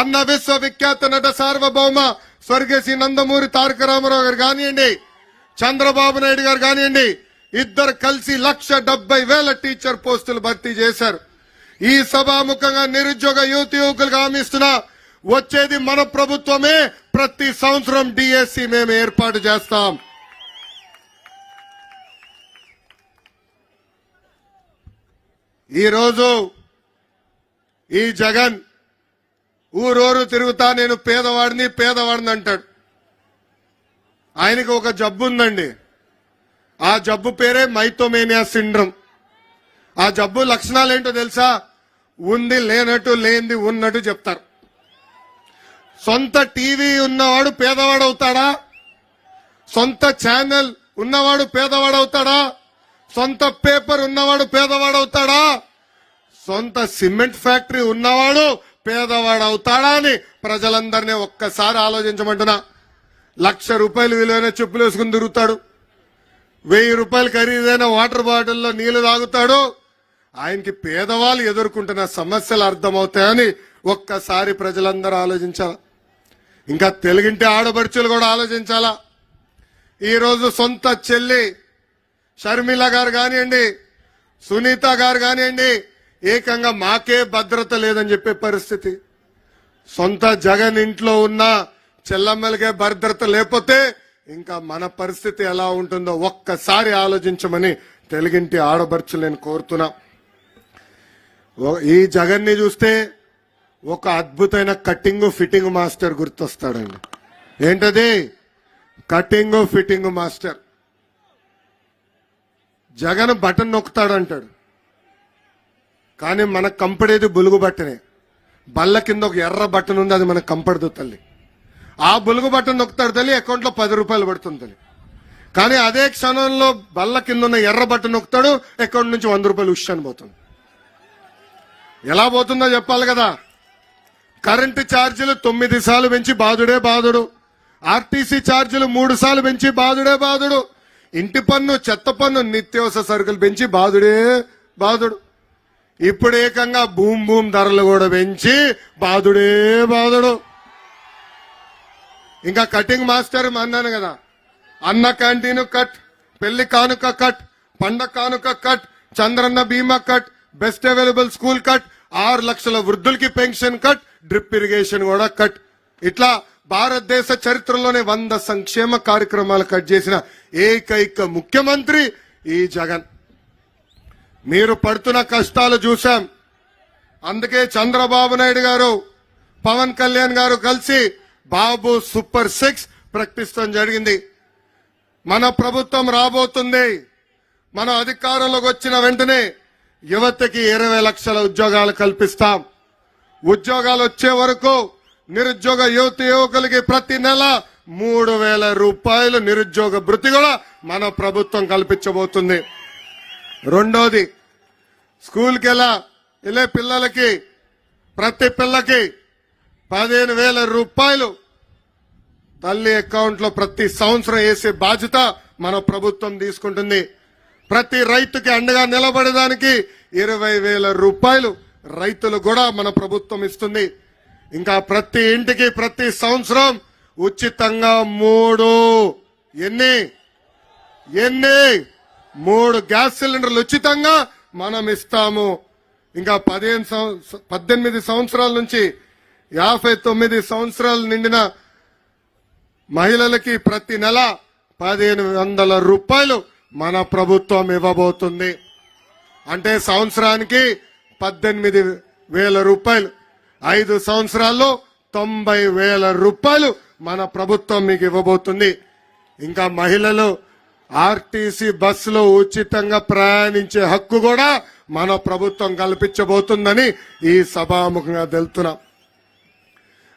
అన్న విశ్వవిఖ్యాత నట సార్వభౌమ స్వర్గీయ శ్రీ నందమూరి తారక రామారావు గారు కానివ్వండి, చంద్రబాబు నాయుడు గారు కానివ్వండి, ఇద్దరు కలిసి 1,70,000 టీచర్ పోస్టులు భర్తీ చేశారు. ఈ సభాముఖంగా నిరుద్యోగ యువకులకు హామీస్తున్నా, వచ్చేది మన ప్రభుత్వమే. ప్రతి సంవత్సరం డిఎస్సి మేము ఏర్పాటు చేస్తాం. ఈరోజు ఈ జగన్ ఊరూరు తిరుగుతా నేను పేదవాడిని అంటాడు. ఆయనకు ఒక జబ్బు ఉందండి. ఆ జబ్బు పేరే మైథోమేనియా సిండ్రోమ్. ఆ జబ్బు లక్షణాలు ఏంటో తెలుసా? ఉంది లేనట్టు, లేనిది ఉన్నట్టు చెప్తారు. సొంత టీవీ ఉన్నవాడు పేదవాడు అవుతాడా? సొంత ఛానల్ ఉన్నవాడు పేదవాడు అవుతాడా? సొంత పేపర్ ఉన్నవాడు పేదవాడు అవుతాడా? సొంత సిమెంట్ ఫ్యాక్టరీ ఉన్నవాడు పేదవాడు అవుతాడా అని ప్రజలందరినీ ఒక్కసారి ఆలోచించమంటున్నా. 1,00,000 రూపాయలు విలువైన చెప్పులు వేసుకుని తిరుగుతాడు. 1000 రూపాయలు ఖరీదైన వాటర్ బాటిల్లో నీళ్లు తాగుతాడు. ఆయనకి పేదవాళ్ళు ఎదుర్కొంటున్న సమస్యలు అర్థమవుతాయని ఒక్కసారి ప్రజలందరూ ఆలోచించాలా. ఇంకా తెలుగింటి ఆడపడుచులు కూడా ఆలోచించాలా. ఈరోజు సొంత చెల్లి షర్మిల గారు కానివ్వండి, సునీత గారు కానివ్వండి, ఏకంగా మాకే భద్రత లేదని చెప్పే పరిస్థితి. సొంత జగన్ ఇంట్లో ఉన్న చెల్లమ్మలకే భద్రత లేకపోతే ఇంకా మన పరిస్థితి ఎలా ఉంటుందో ఒక్కసారి ఆలోచించమని తెలుగింటి ఆడబడుచులు నేను కోరుతున్నా. ఈ జగన్ ని చూస్తే ఒక అద్భుతమైన కటింగ్ ఫిట్టింగ్ మాస్టర్ గుర్తొస్తాడండి. ఏంటది? Cutting fitting master. Jagan button నొక్కుతాడంటాడు, కానీ మనకు కంపడేది బులుగు బట్టనే. బల్ల కింద ఒక ఎర్ర బటన్ ఉంది, అది మనకు కంపడదు తల్లి. ఆ బులుగు బటన్ నొక్కుతాడు తల్లి, అకౌంట్లో 10 రూపాయలు పడుతుంది తల్లి. కానీ అదే క్షణంలో బల్ల కింద ఉన్న ఎర్ర బటన్ నొక్కుతాడు, అకౌంట్ నుంచి 100 రూపాయలు ఉష్షాన్ని పోతుంది. ఎలా పోతుందో చెప్పాలి కదా. కరెంటు ఛార్జీలు 9 సార్లు పెంచి బాధుడే బాధుడు. ఆర్టీసీ ఛార్జీలు 3 సార్లు పెంచి బాధుడే బాధుడు. ఇంటి పన్ను, చెత్త పన్ను, నిత్యావసర సరుకులు పెంచి బాధుడే బాధుడు. ఇప్పుడు ఏకంగా భూమ్ ధరలు కూడా పెంచి బాధుడే బాధుడు. ఇంకా కటింగ్ మాస్టర్ అన్నాను కదా, అన్న క్యాంటీన్ కట్, పెళ్లి కానుక కట్, పండగ కానుక కట్, చంద్రన్న బీమా cut, best available school cut, 6 లక్షల వృద్ధులకి పెన్షన్ కట్, డ్రిప్ ఇరిగేషన్ కూడా కట్. ఇట్లా భారతదేశ చరిత్రలోనే 100 సంక్షేమ కార్యక్రమాలు కట్ చేసిన ఏకైక ముఖ్యమంత్రి ఈ జగన్. మీరు పడుతున్న కష్టాలు చూశాం. అందుకే చంద్రబాబు నాయుడు గారు, పవన్ కళ్యాణ్ గారు కలిసి బాబు సూపర్ 6 ప్రకటించడం జరిగింది. మన ప్రభుత్వం రాబోతుంది. మన అధికారంలోకి వచ్చిన వెంటనే యువతకి 20 లక్షల ఉద్యోగాలు కల్పిస్తాం. ఉద్యోగాలు వచ్చే వరకు నిరుద్యోగ యువకులకి ప్రతి నెల 3,000 రూపాయలు నిరుద్యోగ భృతి కూడా మన ప్రభుత్వం కల్పించబోతుంది. రెండోది, స్కూల్కి వెళ్ళే పిల్లలకి ప్రతి పిల్లకి 15,000 రూపాయలు తల్లి అకౌంట్ లో ప్రతి సంవత్సరం వేసే బాధ్యత మన ప్రభుత్వం తీసుకుంటుంది. ప్రతి రైతుకి అండగా నిలబడడానికి 20,000 రూపాయలు రైతులు కూడా మన ప్రభుత్వం ఇస్తుంది. ఇంకా ప్రతి ఇంటికి ప్రతి సంవత్సరం ఉచితంగా 3 గ్యాస్ సిలిండర్లు ఉచితంగా మనం ఇస్తాము. ఇంకా 18 సంవత్సరాల నుంచి 59 సంవత్సరాలు నిండిన మహిళలకి ప్రతి నెల 1,500 రూపాయలు మన ప్రభుత్వం ఇవ్వబోతుంది. అంటే సంవత్సరానికి 18,000 రూపాయలు. 5 సంవత్సరాల్లో 90,000 రూపాయలు మన ప్రభుత్వం మీకు ఇవ్వబోతుంది. ఇంకా మహిళలు ఆర్టీసీ బస్సులో ఉచితంగా ప్రయాణించే హక్కు కూడా మన ప్రభుత్వం కల్పించబోతుందని ఈ సభాముఖంగా తెలుపుతున్నాం.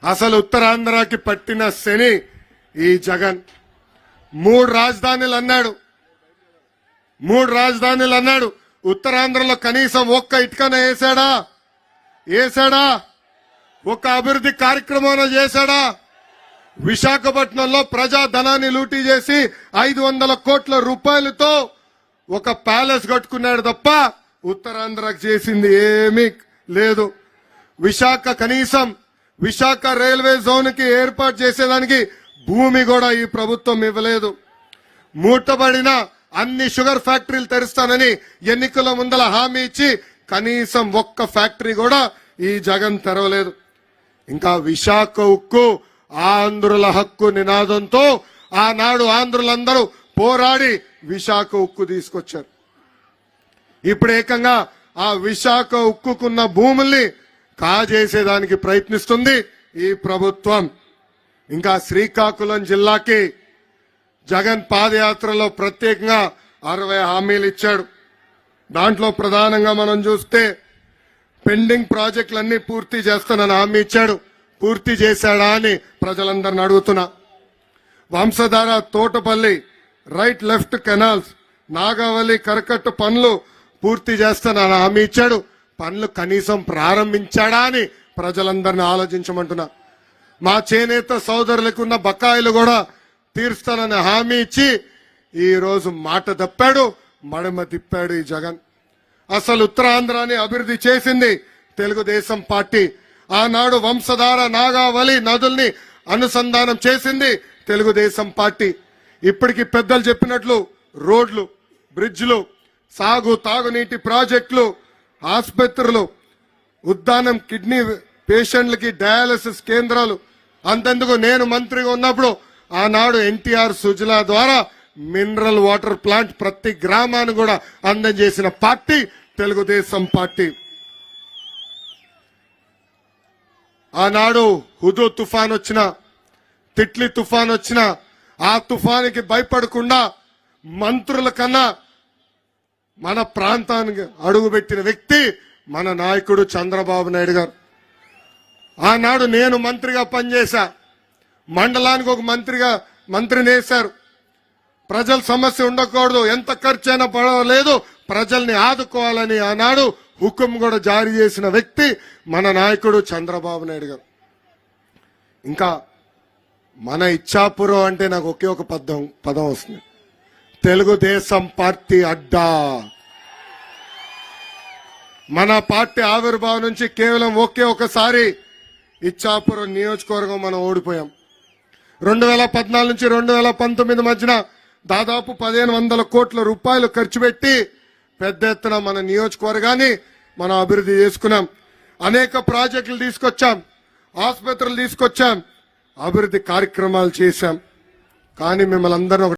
అసలు ఉత్తరాంధ్రకి పట్టిన శని ఈ జగన్. 3 రాజధానులు అన్నాడు. ఉత్తరాంధ్రలో కనీసం ఒక్క ఇటుకన వేసాడా? ఒక అభివృద్ధి కార్యక్రమం చేశాడా? విశాఖపట్నంలో ప్రజాధనాన్ని లూటీ చేసి 500 కోట్ల రూపాయలతో ఒక ప్యాలెస్ కట్టుకున్నాడు తప్ప ఉత్తరాంధ్రకు చేసింది ఏమీ లేదు. విశాఖ కనీసం విశాఖ రైల్వే జోన్ కి ఏర్పాటు చేసేదానికి భూమి కూడా ఈ ప్రభుత్వం ఇవ్వలేదు. మూటబడిన అన్ని షుగర్ ఫ్యాక్టరీలు తెరుస్తానని ఎన్నికల ముందల హామీ ఇచ్చి కనీసం ఒక్క ఫ్యాక్టరీ కూడా ఈ జగన్ తెరవలేదు. ఇంకా విశాఖ ఉక్కు ఆంధ్రుల హక్కు నినాదంతో ఆనాడు ఆంధ్రులందరూ పోరాడి విశాఖ ఉక్కు తీసుకొచ్చారు. ఇప్పుడు ఏకంగా ఆ విశాఖ ఉక్కుకున్న భూముల్ని కాజేసేదానికి ప్రయత్నిస్తుంది ఈ ప్రభుత్వం. ఇంకా శ్రీకాకుళం జిల్లాకి జగన్ పాదయాత్రలో ప్రత్యేకంగా 60 హామీలు ఇచ్చాడు. దాంట్లో ప్రధానంగా మనం చూస్తే పెండింగ్ ప్రాజెక్టులన్నీ పూర్తి చేస్తానని హామీ ఇచ్చాడు. పూర్తి చేశాడా అని ప్రజలందరిని అడుగుతున్నా. Vamsadhara Thotapalli right left canals Nagavali కరకట్టు పనులు పూర్తి చేస్తానని హామీ ఇచ్చాడు. పనులు కనీసం ప్రారంభించాడా అని ప్రజలందరినీ ఆలోచించమంటున్నా. మా చేనేత సోదరులకు ఉన్న బకాయిలు కూడా తీరుస్తానని హామీ ఇచ్చి ఈ రోజు మాట తప్పాడు, మడమ తిప్పాడు ఈ జగన్. అసలు ఉత్తరాంధ్రాని అభివృద్ధి చేసింది తెలుగుదేశం పార్టీ. ఆనాడు వంశధార నాగావళి నదుల్ని అనుసంధానం చేసింది తెలుగుదేశం పార్టీ. ఇప్పటికి పెద్దలు చెప్పినట్లు రోడ్లు, బ్రిడ్జ్లు, సాగు తాగునీటి ప్రాజెక్టులు, ఆసుపత్రులు, ఉద్దానం కిడ్నీ పేషెంట్లకి డయాలసిస్ కేంద్రాలు. అంతెందుకు నేను మంత్రిగా ఉన్నప్పుడు ఆనాడు ఎన్టీఆర్ సుజలా ద్వారా మినరల్ వాటర్ ప్లాంట్ ప్రతి గ్రామాన్ని కూడా అందజేసిన పార్టీ తెలుగుదేశం పార్టీ. ఆనాడు హుదూ తుఫాన్ వచ్చిన, తిట్లీ తుఫాన్ వచ్చిన, ఆ తుఫానికి భయపడకుండా మంత్రుల కన్నా మన ప్రాంతానికి అడుగుపెట్టిన వ్యక్తి మన నాయకుడు చంద్రబాబు నాయుడు గారు. ఆనాడు నేను మంత్రిగా పనిచేశా. మండలానికి ఒక మంత్రిని వేశారు. ప్రజల సమస్య ఉండకూడదు, ఎంత ఖర్చు అయినా పడలేదు, ప్రజల్ని ఆదుకోవాలని ఆనాడు హుకుం కూడా జారీ చేసిన వ్యక్తి మన నాయకుడు చంద్రబాబు నాయుడు గారు. ఇంకా మన ఇచ్చాపురం అంటే నాకు ఒకే ఒక పదం వస్తుంది, తెలుగుదేశం పార్టీ అడ్డా. మన పార్టీ ఆవిర్భావం నుంచి కేవలం ఒకే ఒకసారి ఇచ్చాపురం నియోజకవర్గం మనం ఓడిపోయాం. 2014 నుంచి 2019 మధ్యన దాదాపు 1500 కోట్ల రూపాయలు ఖర్చు పెట్టి పెద్ద ఎత్తున మన నియోజకవర్గాన్ని మనం అభివృద్ధి చేసుకున్నాం. అనేక ప్రాజెక్టులు తీసుకొచ్చాం, ఆసుపత్రులు తీసుకొచ్చాం, అభివృద్ధి కార్యక్రమాలు చేశాం. కానీ మిమ్మల్ని అందరూ